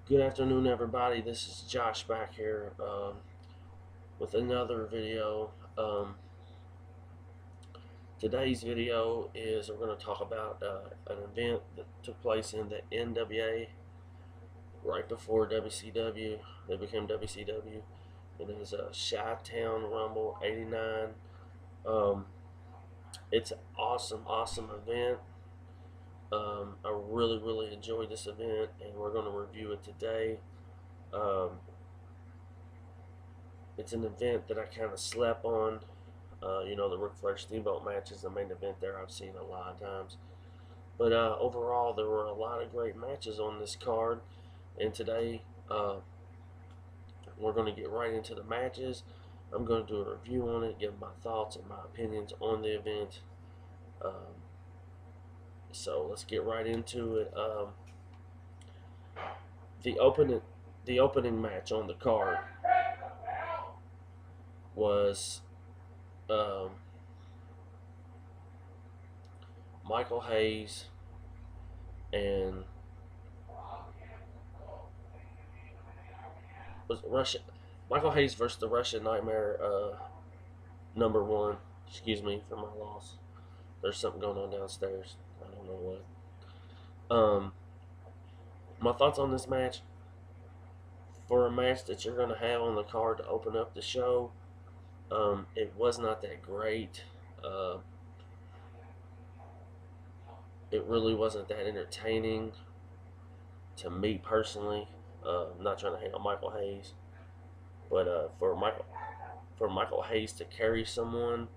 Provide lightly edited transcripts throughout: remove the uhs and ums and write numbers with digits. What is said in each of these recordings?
Good afternoon, everybody. This is Josh back here with another video. Today's video is we're going to talk about an event that took place in the NWA right before WCW. They became WCW. It is a Chi-Town Rumble '89. Um, it's an awesome event. I really enjoyed this event, and we're going to review it today. Um, it's an event that I kind of slept on. The Ric Flair Steamboat match is the main event there. I've seen a lot of times. But overall, there were a lot of great matches on this card. And today, we're going to get right into the matches. I'm going to do a review on it, give my thoughts and my opinions on the event. So let's get right into it. The opening, the opening match on the card was um, Michael Hayes and was Russian Michael Hayes versus the Russian Nightmare number one. Excuse me for my loss. There's something going on downstairs. I don't know what. My thoughts on this match. For a match that you're going to have on the card to open up the show, it was not that great. It really wasn't that entertaining to me personally. I'm not trying to hate on Michael Hayes, but for Michael Hayes to carry someone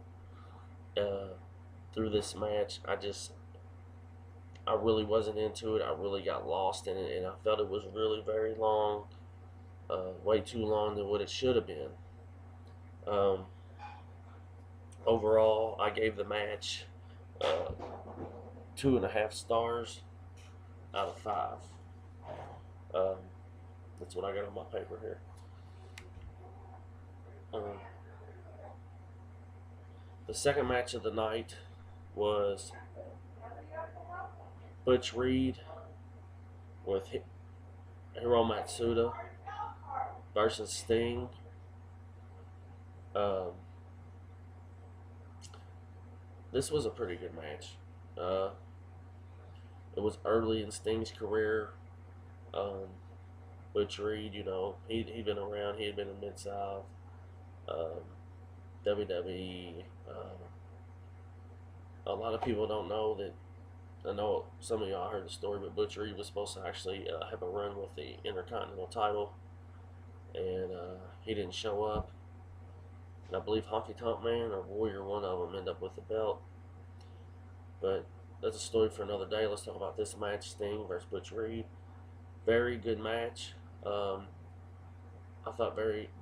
through this match, I really wasn't into it. I really got lost in it, and I felt it was really very long, way too long than what it should have been. Um, Overall, I gave the match 2.5 stars out of 5. Um, that's what I got on my paper here. Um, the second match of the night was Butch Reed with Hiro Matsuda versus Sting. This was a pretty good match. It was early in Sting's career. Butch Reed, he'd been around. He had been in Mid-South, WWE. A lot of people don't know that. I know some of y'all heard the story, but Butch Reed was supposed to actually have a run with the Intercontinental title, and he didn't show up. And I believe Honky Tonk Man or Warrior, one of them, ended up with the belt. But that's a story for another day. Let's talk about this match: Sting versus Butch Reed. Very good match. I thought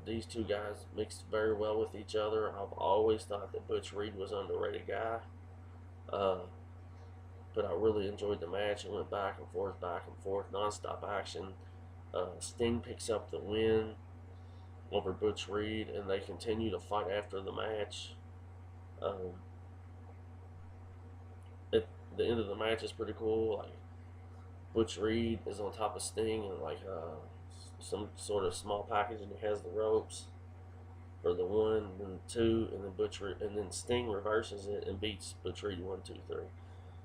these two guys mixed very well with each other. I've always thought that Butch Reed was an underrated guy. But I really enjoyed the match. It went back and forth, non-stop action. Sting picks up the win over Butch Reed, and they continue to fight after the match. The end of the match is pretty cool. Like, Butch Reed is on top of Sting and some sort of small package, and he has the ropes for the 1 and 2, and then Sting reverses it and beats Butch Reed 1, 2, 3.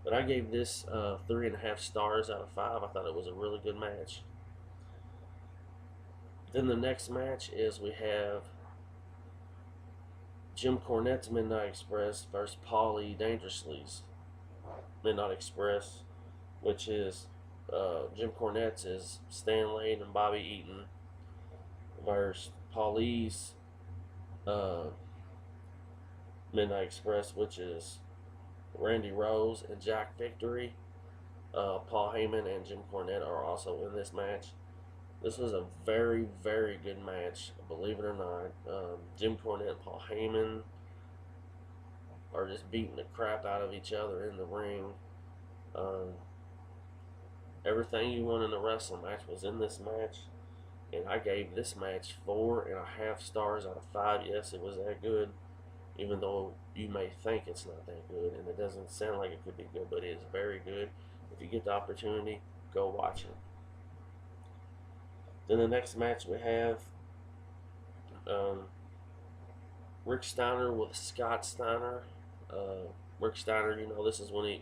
But I gave this 3.5 stars out of 5. I thought it was a really good match. Then the next match is we have Jim Cornette's Midnight Express versus Paulie Dangerously's Midnight Express, which is Jim Cornette's is Stan Lane and Bobby Eaton versus Paulie's Midnight Express, which is Randy Rose and Jack Victory. Paul Heyman and Jim Cornette are also in this match. This was a very good match, believe it or not. Jim Cornette and Paul Heyman are just beating the crap out of each other in the ring. Everything you want in a wrestling match was in this match, and I gave this match 4.5 stars out of 5. Yes, it was that good, even though you may think it's not that good, and it doesn't sound like it could be good, but it is very good. If you get the opportunity, go watch it. Then the next match we have um, Rick Steiner with Scott Steiner. Rick Steiner, this is when he,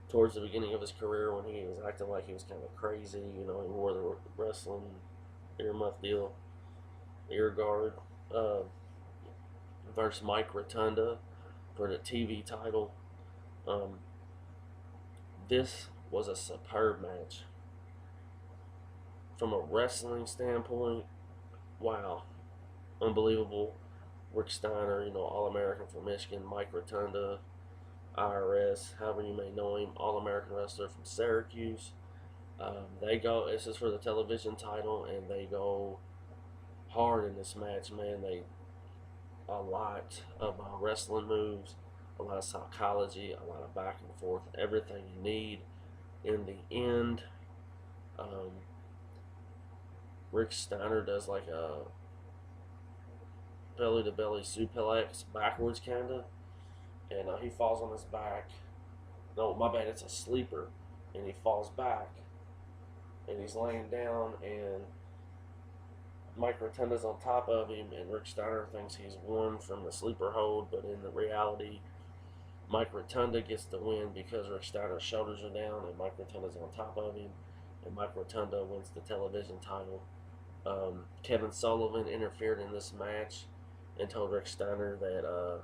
towards the beginning of his career, when he was acting like he was kind of crazy. He wore the wrestling earmuff deal, ear guard, uh, versus Mike Rotunda for the TV title. Um, this was a superb match. From a wrestling standpoint, wow, unbelievable. Rick Steiner, All American from Michigan, Mike Rotunda, IRS, however you may know him, All American wrestler from Syracuse. They go. This is for the television title, and they go hard in this match. Man, they a lot of wrestling moves, a lot of psychology, a lot of back and forth, everything you need. In the end, um, Rick Steiner does like a belly to belly suplex backwards, kinda, and he falls on his back. No, my bad, it's a sleeper, and he falls back, and he's laying down, and Mike Rotunda's on top of him, and Rick Steiner thinks he's won from the sleeper hold, but in the reality, Mike Rotunda gets the win because Rick Steiner's shoulders are down, and Mike Rotunda's on top of him, and Mike Rotunda wins the television title. Kevin Sullivan interfered in this match and told Rick Steiner that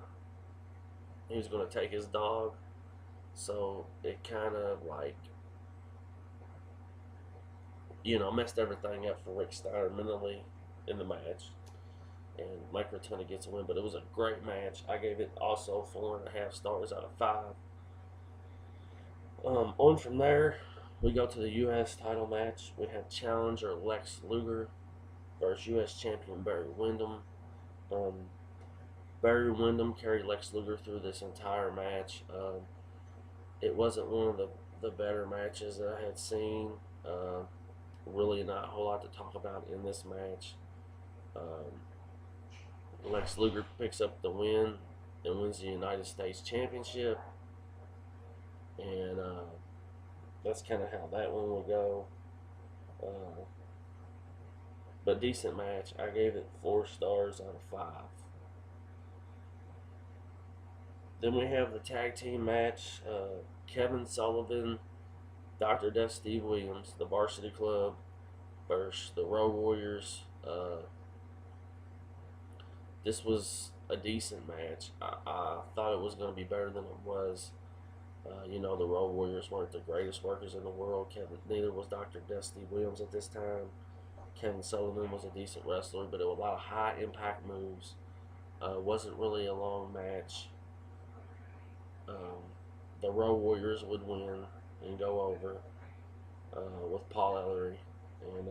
he was going to take his dog. So it kind of messed everything up for Rick Steiner mentally in the match. And Mike Rotunda gets a win, but it was a great match. I gave it also 4.5 stars out of 5. On from there, we go to the U.S. title match. We have challenger Lex Luger versus U.S. champion Barry Windham. Barry Windham carried Lex Luger through this entire match. It wasn't one of the better matches that I had seen. Really not a whole lot to talk about in this match. Lex Luger picks up the win and wins the United States Championship. And that's kind of how that one will go. But decent match. I gave it 4 stars out of 5. Then we have the tag team match. Kevin Sullivan, Dr. Death Steve Williams, the Varsity Club versus the Road Warriors. This was a decent match. I thought it was going to be better than it was. The Road Warriors weren't the greatest workers in the world. Neither was Dr. Death Steve Williams at this time. Kevin Sullivan was a decent wrestler, but it was a lot of high impact moves. Wasn't really a long match. The Road Warriors would win and go over with Paul Ellery, and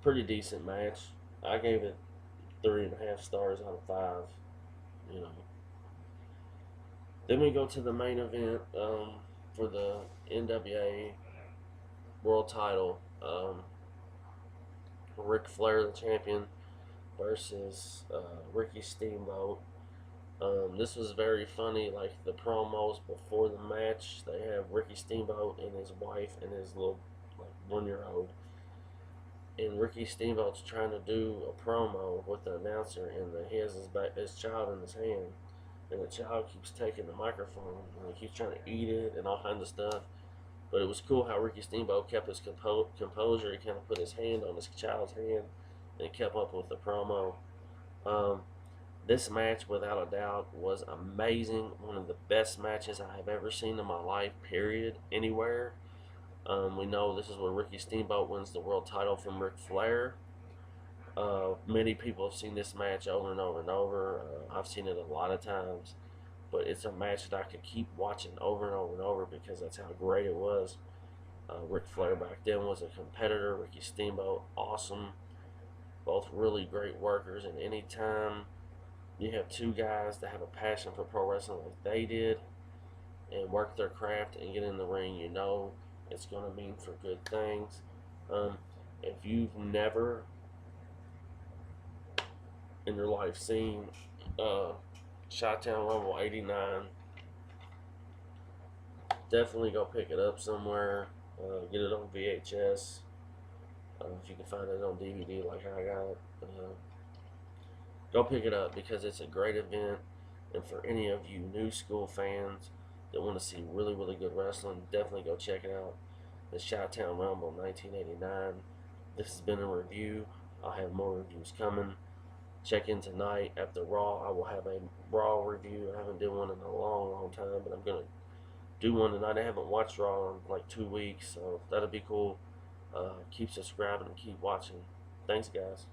pretty decent match. I gave it 3.5 stars out of 5. Then we go to the main event for the NWA World Title. Ric Flair, the champion, versus Ricky Steamboat. This was very funny. Like the promos before the match, they have Ricky Steamboat and his wife and his little 1-year-old, and Ricky Steamboat's trying to do a promo with the announcer, and he has his child in his hand, and the child keeps taking the microphone and he keeps trying to eat it and all kinds of stuff. But it was cool how Ricky Steamboat kept his composure. He kind of put his hand on his child's hand and kept up with the promo. This match, without a doubt, was amazing. One of the best matches I have ever seen in my life, period, anywhere. We know this is where Ricky Steamboat wins the world title from Ric Flair. Many people have seen this match over and over and over. I've seen it a lot of times. But it's a match that I could keep watching over and over and over because that's how great it was. Ric Flair back then was a competitor. Ricky Steamboat, awesome. Both really great workers. And anytime you have two guys that have a passion for pro wrestling like they did and work their craft and get in the ring, it's going to mean for good things. If you've never in your life seen Chi-Town Rumble 89, definitely go pick it up somewhere. Get it on VHS. If you can find it on DVD like I got it, go pick it up because it's a great event. And for any of you new school fans that want to see really, really good wrestling, definitely go check it out. The Chi-Town Rumble 1989. This has been a review. I'll have more reviews coming. Check in tonight after Raw. I will have a Raw review. I haven't done one in a long, long time, but I'm going to do one tonight. I haven't watched Raw in like 2 weeks, so that'll be cool. Keep subscribing and keep watching. Thanks, guys.